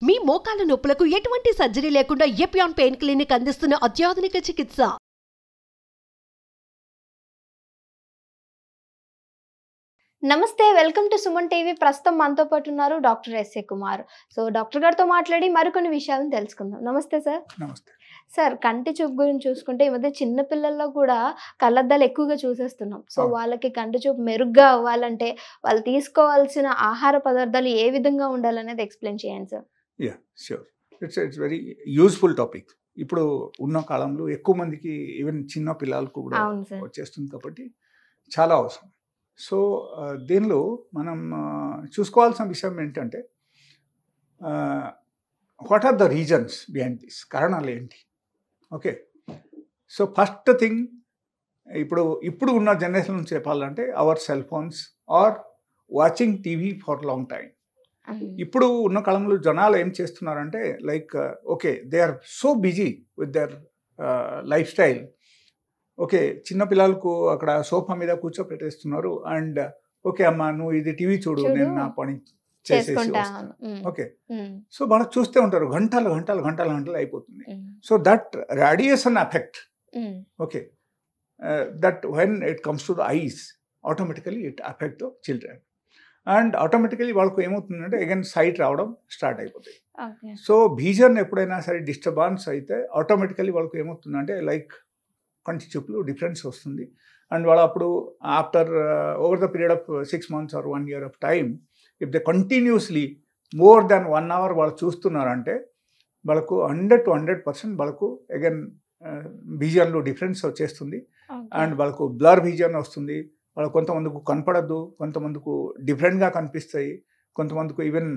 మీ మోకాల నొప్పులకు ఎటువంటి సర్జరీ లేకుండా ఎపియాన్ పెయిన్ క్లినిక్ అందిస్తున్న అత్యాధునిక చికిత్స. నమస్తే, వెల్కమ్ టు సుమన్ టీవీ. ప్రస్తుతం మనతో పాటు ఉన్నారు doctor SA Kumar. So doctor గారితో మాట్లాడి మరికొన్ని విషయాలను తెలుసుకుందాం. నమస్తే సార్. నమస్తే సార్, కంటి చూపు గురించి చూసుకుంటే ఈ మధ్య చిన్న పిల్లల్లో కూడా కళ్ళద్దాలు ఎక్కువగా చూసేస్తున్నాం. సో వాళ్ళకి కంటి చూపు మెరుగ్గా అవ్వాలంటే వాళ్ళు తీసుకోవాల్సిన ఆహార పదార్థాలు ఏ విధంగా ఉండాలనేది ఎక్స్ప్లెయిన్ చేయండి sir. Yeah sure, it's very useful topic. ఇప్పుడు ఉన్న కాలంలో ఎక్కువ మందికి ఈవెన్ చిన్న పిల్లలకు కూడా వచ్చేస్తుంది కాబట్టి చాలా అవసరం. సో దీనిలో మనం చూసుకోవాల్సిన విషయం ఏంటంటే what are the reasons behind this, కారణాలు ఏంటి. ఓకే, సో ఫస్ట్ థింగ్ ఇప్పుడు ఉన్న జనరేషన్ నుంచి చెప్పాలంటే our cell phones are watching TV for long time. ఇప్పుడు ఉన్న కాలంలో జనాలు ఏం చేస్తున్నారంటే like okay, they are so busy with their lifestyle. Okay, చిన్నపిల్లలకు అక్కడ సోఫా మీద కూర్చోపెట్టేస్తున్నారు అండ్ ఓకే అమ్మా నువ్వు ఇది టీవీ చూడు, నేను నా పని చేసేసి వస్తాను. ఓకే, సో వాళ్ళకి చూస్తూ ఉంటారు, గంటలు గంటలు గంటలు గంటలు అయిపోతుంది. So that radiation effect, okay, that when it comes to the ice automatically it effect the children and automatically వాళ్ళకు ఏమవుతుందంటే అగైన్ సైట్ రావడం స్టార్ట్ అయిపోతాయి. సో విజన్ ఎప్పుడైనా సరే డిస్టర్బెన్స్ అయితే ఆటోమేటికలీ వాళ్ళకు ఏమవుతుందంటే లైక్ కంటి చూపులు డిఫరెన్స్ వస్తుంది. అండ్ వాళ్ళు అప్పుడు after over the period of 6 months or 1 year of time if they continuously more than 1 hour వాళ్ళు చూస్తున్నారంటే వాళ్ళకు 100% వాళ్ళకు అగైన్ విజన్లో డిఫరెన్స్ వచ్చేస్తుంది అండ్ వాళ్ళకు బ్లర్ విజన్ వస్తుంది. వాళ్ళు కొంతమందికి కనపడద్దు, కొంతమందికి డిఫరెంట్గా కనిపిస్తాయి, కొంతమందికి ఈవెన్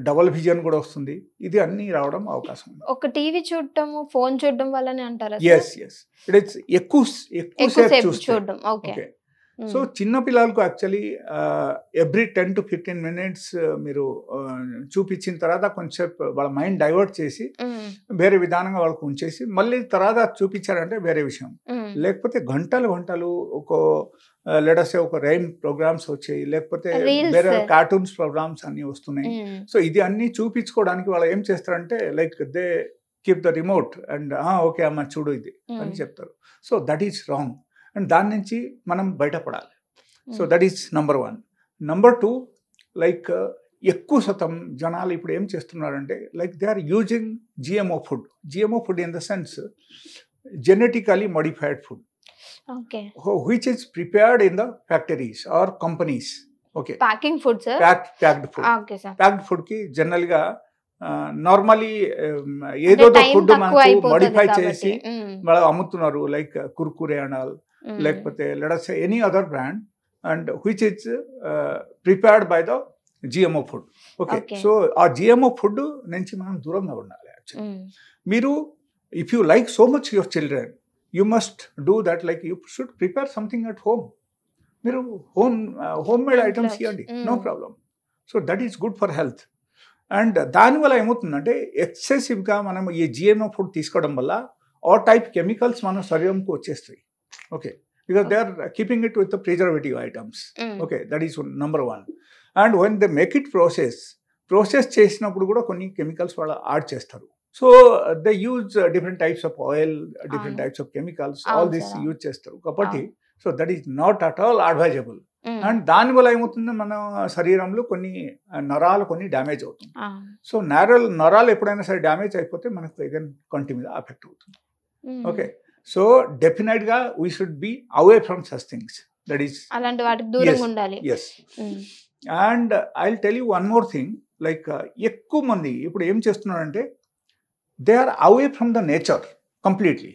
డబల్ విజన్ కూడా వస్తుంది. ఇది అన్ని రావడం అవకాశం ఉంది. ఒక టీవీ చూడటం, ఫోన్ చూడడం వల్లనే అంటారా? ఎస్ ఇట్స్ ఎక్కువ చూడడం. ఓకే, సో చిన్న పిల్లలకు యాక్చువల్లీ ఎవ్రీ 10 to 15 minutes మీరు చూపించిన తర్వాత కొంచెం వాళ్ళ మైండ్ డైవర్ట్ చేసి వేరే విధానంగా వాళ్ళకు ఉంచేసి మళ్ళీ తర్వాత చూపించారంటే వేరే విషయం. లేకపోతే గంటలు గంటలు ఒక లెటర్స్ ఒక రైమ్ ప్రోగ్రామ్స్ వచ్చాయి, లేకపోతే వేరే కార్టూన్స్ ప్రోగ్రామ్స్ అన్ని వస్తున్నాయి. సో ఇది అన్ని చూపించుకోవడానికి వాళ్ళు ఏం చేస్తారంటే like they keep the remote and okay అమ్మ చూడు ఇది అని చెప్తారు. So that is wrong and దాని నుంచి మనం బయటపడాలి. So that is number 1. Number 2, like ఎక్కువ శాతం జనాలు ఇప్పుడు ఏం చేస్తున్నారంటే like they are using GMO food in the sense genetically modified food, which is prepared in the factories or companies. Okay, packing food sir, packed food. Okay sir, packed food ki generally ga normally ఏదో food మనకు modify చేసి వాళ్ళు అమ్ముతున్నారు like Kurkure and all, లేకపోతే let's say any other brand and which is prepared by the GMO food. Okay, so ఆ GMO food నుంచి మనం దూరంగా ఉండాలి. యాక్చువల్లీ మీరు if you like so much your children you must do that, like you should prepare something at home. మీరు home made items ఇవ్వండి, no problem. So that is good for health. And దానివల్ల ఏమవుతుందంటే ఎక్సెసివ్గా మనం ఈ GMO food తీసుకోవడం వల్ల ఆ type chemicals మన శరీరంకు వచ్చేస్తాయి. Okay, because they are keeping it with the preservative items. Okay, that is number 1. And when they make it process చేసినప్పుడు కూడా కొన్ని కెమికల్స్ వాళ్ళు యాడ్ చేస్తారు. So they use different types of oil, different types of chemicals, all this use చేస్తారు కాబట్టి so that is not at all advisable. And దానివల్ల ఏమవుతుంది మన శరీరంలో కొన్ని నరాలు కొన్ని డ్యామేజ్ అవుతుంది. సో నరాలు ఎప్పుడైనా సరే డ్యామేజ్ అయిపోతే మనకు అగైన్ కంటి మీద ఎఫెక్ట్ అవుతుంది. ఓకే, సో డెఫినెట్గా we should be away from such things. That is అలాంటి వాటికి దూరంగా ఉండాలి. Yes, and I will tell you one more thing. Like ఎక్కువ మంది ఇప్పుడు ఏం చేస్తున్నారంటే they are away from the nature completely.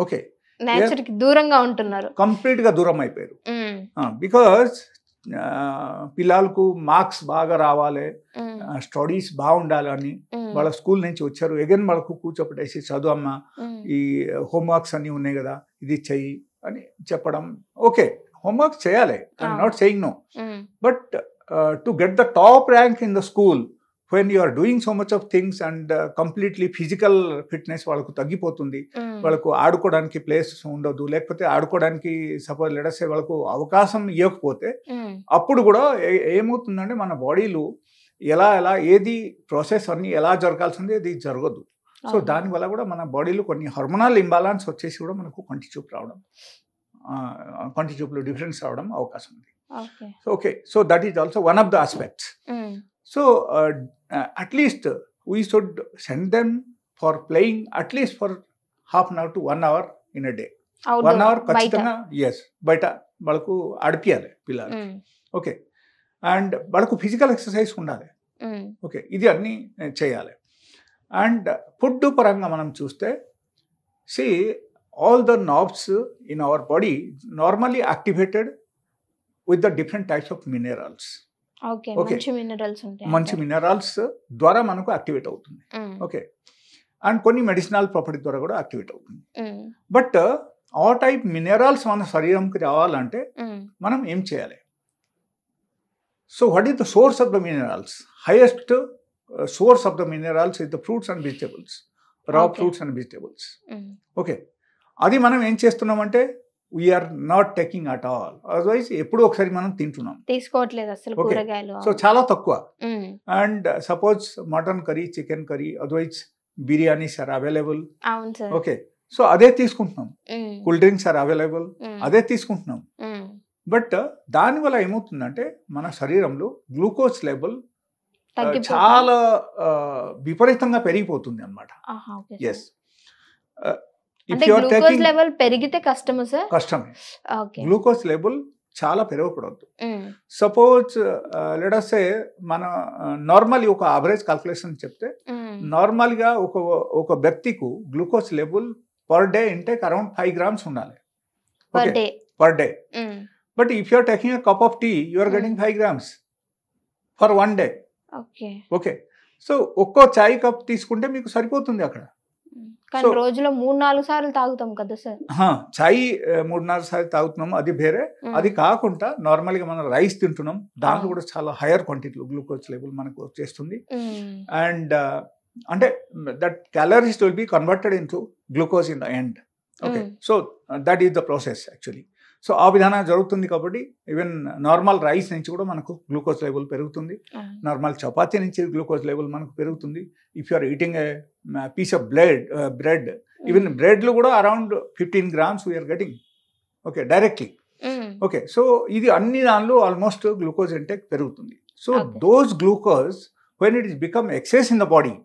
Okay, nature కి దూరంగా ఉంటున్నారు, కంప్లీట్ గా దూరం అయిపోయారు. బికాస్ పిల్లలకు మార్క్స్ బాగా రావాలి, స్టడీస్ బాగుండాలని వాళ్ళ స్కూల్ నుంచి వచ్చారు, అగైన్ వాళ్ళకు కూర్చోపెట్టేసి చదువు అమ్మా ఈ హోంవర్క్స్ అన్ని ఉన్నాయి కదా ఇది చెయ్యి అని చెప్పడం. ఓకే, హోంవర్క్ చేయాలి, I'm not saying no, but to get the top rank in the school when you are doing so much of things and completely physical fitness వాళ్ళకు తగ్గిపోతుంది, వాళ్ళకు ఆడుకోవడానికి ప్లేస్ ఉండదు, లేకపోతే ఆడుకోవడానికి సపోజ్ లెట్స్ సే వాళ్ళకు అవకాశం ఇవ్వకపోతే అప్పుడు కూడా ఏమవుతుందంటే మన బాడీలో ఎలా ఏది ప్రాసెస్ అన్ని ఎలా జరగాల్సింది అది జరగదు. సో అవును. దానివల్ల కూడా మన బాడీలో కొన్ని హార్మోనల్ ఇంబాలెన్స్ వచ్చేసి కూడా మనకు కంటి చూపు రావడం, కంటి చూపులో డిఫరెన్స్ రావడం అవకాశం ఉంది. Okay. Okay, so that is also one of the aspects. So at least we should send them for playing at least for half an hour to 1 hour in a day. 1 hour ఖచ్చితంగా బయట వాళ్ళకు ఆడిపియాలి పిల్లలు. ఓకే, అండ్ వాళ్ళకు physical exercise ఉండాలి. Okay, ఇది అన్నీ చేయాలి. అండ్ ఫుడ్ పరంగా మనం చూస్తే see all the knobs in our body normally activated with the different types of minerals. Okay, Okay. మంచి మినరల్స్ ఉంటాయి. మంచి మినరల్స్ ద్వారా మనకు యాక్టివేట్ అవుతుంది. ఓకే, అండ్ కొన్ని మెడిసినల్ ప్రాపర్టీ ద్వారా కూడా యాక్టివేట్ అవుతుంది. బట్ ఆ టైప్ మినరల్స్ మన శరీరంకి రావాలంటే మనం ఏం చేయాలి? So what is the source of the minerals? Highest source of the minerals is the fruits and vegetables, raw Okay. fruits and vegetables. Okay, అది మనం ఏం చేస్తున్నామంటే we are not taking at all. Otherwise ఎప్పుడో ఒకసారి మనం తింటున్నాం, తీసుకోవట్లేదు అసలు Okay. కూరగాయలు. సో చాలా తక్కువ. And suppose mutton curry, chicken curry, otherwise biryanis are available. అవును సార్. ఓకే, సో అదే తీసుకుంటున్నాం. కూల్ డ్రింక్స్ ఆర్ అవైలబుల్, అదే తీసుకుంటున్నాం. బట్ దానివల్ల ఏమవుతుందంటే మన శరీరంలో గ్లూకోజ్ లెవెల్ చాలా విపరీతంగా పెరిగిపోతుంది అనమాట. ఎస్, అంటే గ్లూకోజ్ లెవెల్ పెరిగితే కష్టమా సార్? కష్టమే. ఓకే. గ్లూకోజ్ లెవెల్ చాలా పెరగకూడదు. సపోజ్ లెట్ అస్ సే మన నార్మల్ ఒక యావరేజ్ క్యాల్కులేషన్ చెప్తే నార్మల్గా ఒక వ్యక్తికి glucose level per day intake around 5 grams ఉండాలి per day. But if you are taking a cup of tea you are getting 5 grams for 1 day. Okay, so ఒక్కో చాయ్ cup తీసుకుంటే మీకు సరిపోతుంది అక్కడ. కానీ రోజులో 3-4 సార్లు తాగుతాం కదా సార్. చాయ్ 3-4 సార్లు తాగుతున్నాము, అది వేరే. అది కాకుండా నార్మల్గా మనం రైస్ తింటున్నాం, దాంట్లో కూడా చాలా హైయర్ క్వాంటిటీలో గ్లూకోజ్ లెవెల్ మనకు వచ్చేస్తుంది. అండ్ అంటే that calories will be converted in to glucose in the end. Okay, so that is the process actually. So ఆ విధానం జరుగుతుంది కాబట్టి ఈవెన్ నార్మల్ రైస్ నుంచి కూడా మనకు గ్లూకోజ్ లెవెల్ పెరుగుతుంది, నార్మల్ చపాతీ నుంచి గ్లూకోజ్ లెవెల్ మనకు పెరుగుతుంది. If you are eating a piece of bread, even బ్రెడ్లో కూడా around 15 grams we are getting. Okay, directly. Okay, so ఇది అన్ని దానిలో ఆల్మోస్ట్ గ్లూకోజ్ ఇంటేక్ పెరుగుతుంది. So those glucose when it is become excess in the body,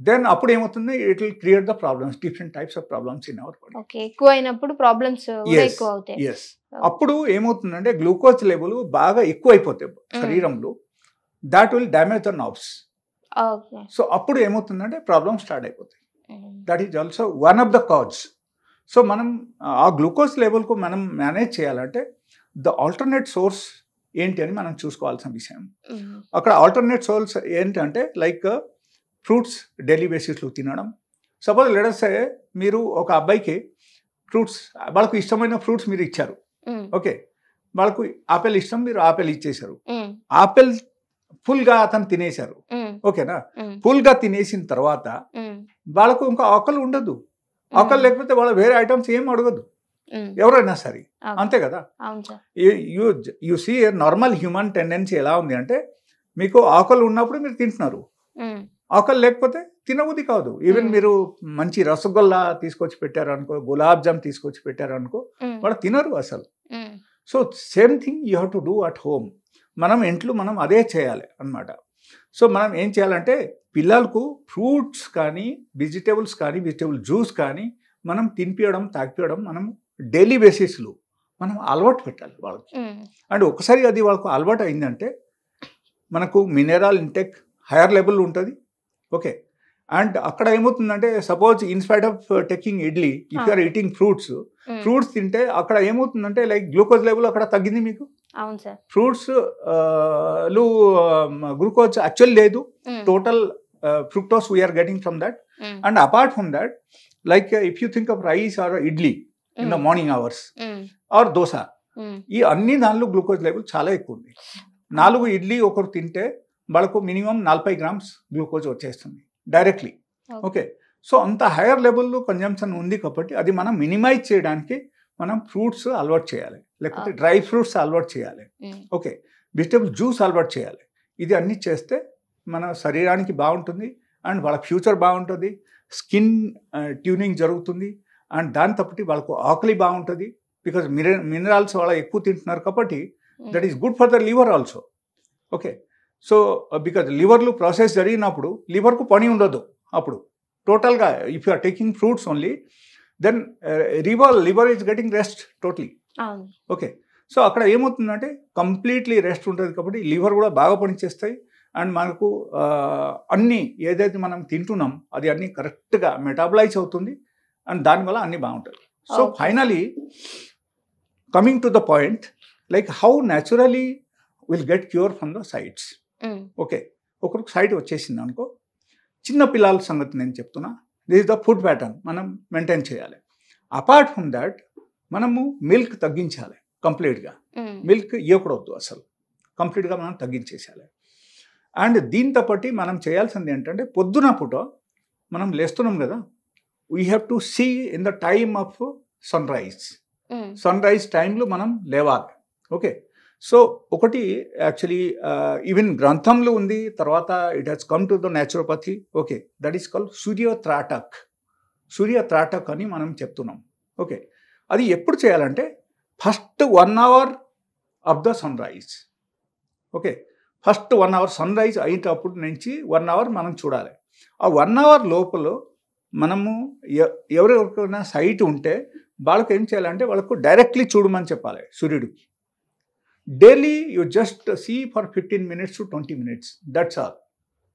then అప్పుడు ఏమవుతుంది, it will create the problems, different types of problems in our body. Okay, ఎక్కువ అయినప్పుడు problems ఎక్కువ అవుతాయి. ఎస్, అప్పుడు ఏమవుతుందంటే గ్లూకోజ్ లెవెల్ బాగా ఎక్కువ అయిపోతాయి శరీరంలో, that will damage the nerves. So అప్పుడు ఏమవుతుందంటే ప్రాబ్లమ్ స్టార్ట్ అయిపోతాయి. That is also one of the cause. So మనం ఆ గ్లూకోజ్ లెవెల్కు మనం మేనేజ్ చేయాలంటే ద ఆల్టర్నేట్ సోర్స్ ఏంటి అని మనం చూసుకోవాల్సిన విషయం. అక్కడ ఆల్టర్నేట్ సోర్స్ ఏంటంటే లైక్ ఫ్రూట్స్ డైలీ బేసిస్లో తినడం. సపోజ్ లెట్ అస్ సే మీరు ఒక అబ్బాయికి ఫ్రూట్స్, వాళ్ళకు ఇష్టమైన ఫ్రూట్స్ మీరు ఇచ్చారు. ఓకే, వాళ్ళకు ఆపిల్ ఇష్టం, మీరు ఆపిల్ ఇచ్చేశారు. ఆపిల్ ఫుల్గా అతను తినేశారు. ఓకేనా, ఫుల్గా తినేసిన తర్వాత వాళ్ళకు ఇంకా ఆకలి ఉండదు. ఆకలి లేకపోతే వాళ్ళ వేరే ఐటమ్స్ ఏం అడగదు ఎవరైనా సరే, అంతే కదా. You see normal human tendency ఎలా ఉంది అంటే మీకు ఆకలి ఉన్నప్పుడు మీరు తింటున్నారు, ఆకలి లేకపోతే తినబుద్ధి కాదు. ఈవెన్ మీరు మంచి రసగుల్లా తీసుకొచ్చి పెట్టారు అనుకో, గులాబ్ జామ్ తీసుకొచ్చి పెట్టారు అనుకో, వాళ్ళు తినరు అసలు. So same thing you have to do at home. మనం ఇంట్లో మనం అదే చేయాలి అన్నమాట. సో మనం ఏం చేయాలంటే పిల్లలకు ఫ్రూట్స్ కానీ వెజిటేబుల్ జ్యూస్ కానీ మనం తినిపించడం, తాగిపించడం మనం డైలీ బేసిస్లో మనం అలవాటు పెట్టాలి వాళ్ళకి. అండ్ ఒకసారి అది వాళ్ళకు అలవాటు అయిందంటే మనకు మినరల్ ఇంటెక్ హైయర్ లెవెల్ ఉంటుంది. ఓకే, అండ్ అక్కడ ఏమవుతుందంటే suppose in spite of taking idli, if you are eating fruits తింటే అక్కడ ఏమవుతుందంటే లైక్ గ్లూకోజ్ లెవెల్ అక్కడ తగ్గింది మీకు. ఫ్రూట్స్ లో గ్లూకోజ్ యాక్చువల్ లేదు, total fructose we are getting from that. And apart from that like if you think of rice or idli in the morning hours or dosa, ఈ అన్ని దానిలో గ్లూకోజ్ లెవెల్ చాలా ఎక్కువ ఉంది. 4 ఇడ్లీ ఒకరు తింటే వాళ్ళకు మినిమం 40 grams గ్లూకోజ్ వచ్చేస్తుంది డైరెక్ట్లీ. ఓకే, సో అంత హైయర్ లెవెల్లో కన్జంప్షన్ ఉంది కాబట్టి అది మనం మినిమైజ్ చేయడానికి మనం ఫ్రూట్స్ అలవాటు చేయాలి, లేకపోతే డ్రై ఫ్రూట్స్ అలవాటు చేయాలి. ఓకే, వెజిటేబుల్ జ్యూస్ అలవాటు చేయాలి. ఇది అన్నీ చేస్తే మన శరీరానికి బాగుంటుంది అండ్ వాళ్ళ ఫ్యూచర్ బాగుంటుంది, స్కిన్ ట్యూనింగ్ జరుగుతుంది అండ్ దాని తప్పటి వాళ్ళకు ఆకలి బాగుంటుంది బికాజ్ మినరల్స్ వాళ్ళ ఎక్కువ తింటున్నారు కాబట్టి that is good for the liver also. Okay, so because లివర్లు ప్రాసెస్ జరిగినప్పుడు లివర్కు పని ఉండదు. అప్పుడు టోటల్గా if you are taking fruits only then liver is getting rest totally. Okay, so అక్కడ ఏమవుతుందంటే కంప్లీట్లీ రెస్ట్ ఉంటుంది కాబట్టి లివర్ కూడా బాగా పనిచేస్తాయి అండ్ మనకు అన్నీ ఏదైతే మనం తింటున్నాం అది అన్నీ కరెక్ట్గా మెటాబలైజ్ అవుతుంది అండ్ దానివల్ల అన్నీ బాగుంటుంది. So finally coming to the point, like how naturally will get cure from the sights. Okay, ఒకరికి సైట్ వచ్చేసింది అనుకో, చిన్న పిల్లల సంగతి నేను చెప్తున్నా. This is the food pattern మనం మెయింటైన్ చేయాలి. అపార్ట్ ఫ్రమ్ దాట్ మనము మిల్క్ తగ్గించాలి కంప్లీట్గా. మిల్క్ ఇవ్వకూడదు అసలు, కంప్లీట్గా మనం తగ్గించేసేయాలి. అండ్ దీంతో పాటు మనం చేయాల్సింది ఏంటంటే పొద్దున పూట మనం లేస్తున్నాం కదా, we have to see in the time of sun rise టైంలో మనం లేవాలి. ఓకే, సో ఒకటి యాక్చువల్లీ ఈవెన్ గ్రంథంలో ఉంది, తర్వాత it has come to the naturopathy. Okay, that is called సూర్యత్రాటక్ అని మనం చెప్తున్నాం. ఓకే, అది ఎప్పుడు చేయాలంటే first 1 hour of the sun rise. Okay, first 1 hour sun rise అయినప్పుడు నుంచి 1 hour మనం చూడాలి. ఆ 1 hour లోపల మనము ఎవరెవరికైనా సైట్ ఉంటే వాళ్ళకి ఏం చేయాలంటే వాళ్ళకు డైరెక్ట్లీ చూడమని చెప్పాలి సూర్యుడికి. Daily you just see for 15 minutes to 20 minutes. That's all.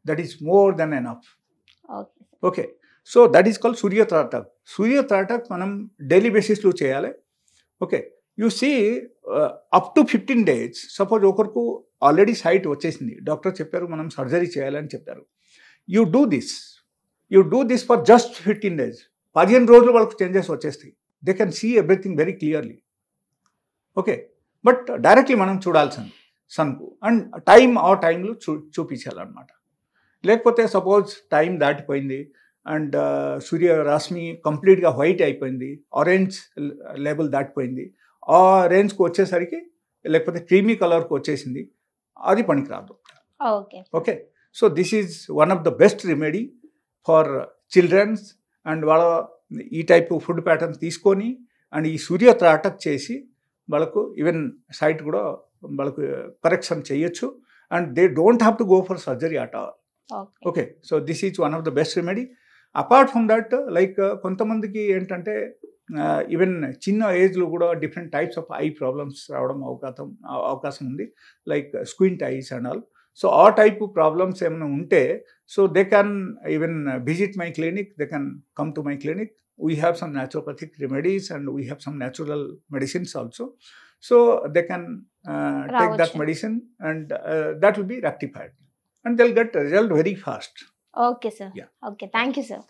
That is more than enough. Okay, so that is called సూర్యత్రాటక్ మనం డైలీ బేసిస్లో చేయాలి. Okay, you see up to 15 days. Suppose ఒకరికి ఆల్రెడీ సైట్ వచ్చేసింది, doctor చెప్పారు మనం surgery చేయాలని చెప్పారు. You do this for just 15 days. 15 రోజులు వాళ్ళకి చేంజెస్ వచ్చేస్తాయి. They can see everything very clearly. Okay, but directly మనం చూడాల్సింది సన్కు అండ్ టైంలో చూపించాలన్నమాట. లేకపోతే సపోజ్ టైం దాటిపోయింది అండ్ సూర్యరశ్మి కంప్లీట్గా వైట్ అయిపోయింది, ఆరెంజ్ లెవెల్ దాటిపోయింది, ఆ రేంజ్కి వచ్చేసరికి లేకపోతే క్రీమీ కలర్కి వచ్చేసింది, అది పనికిరాదు. Okay, so this is one of the best remedy for childrens. And వాళ్ళ ఈ టైప్ ఫుడ్ ప్యాటర్న్ తీసుకొని అండ్ ఈ సూర్యత్రాటక్ చేసి వాళ్ళకు ఈవెన్ సైట్ కూడా వాళ్ళకు కరెక్షన్ చేయొచ్చు and they don't have to go for surgery at all. Okay, so this is one of the best remedy. Apart from that like కొంతమందికి ఏంటంటే ఈవెన్ చిన్న ఏజ్లో కూడా different types of eye problems రావడం అవకాశం ఉంది, like squint ice and all. So ఆ type problems ఏమైనా ఉంటే so they can even visit my clinic, they can come to my clinic. We have some naturopathic remedies and we have some natural medicines also. So they can take that medicine and that will be rectified and they'll get a result very fast. Okay, sir. Yeah. Okay, thank you, sir.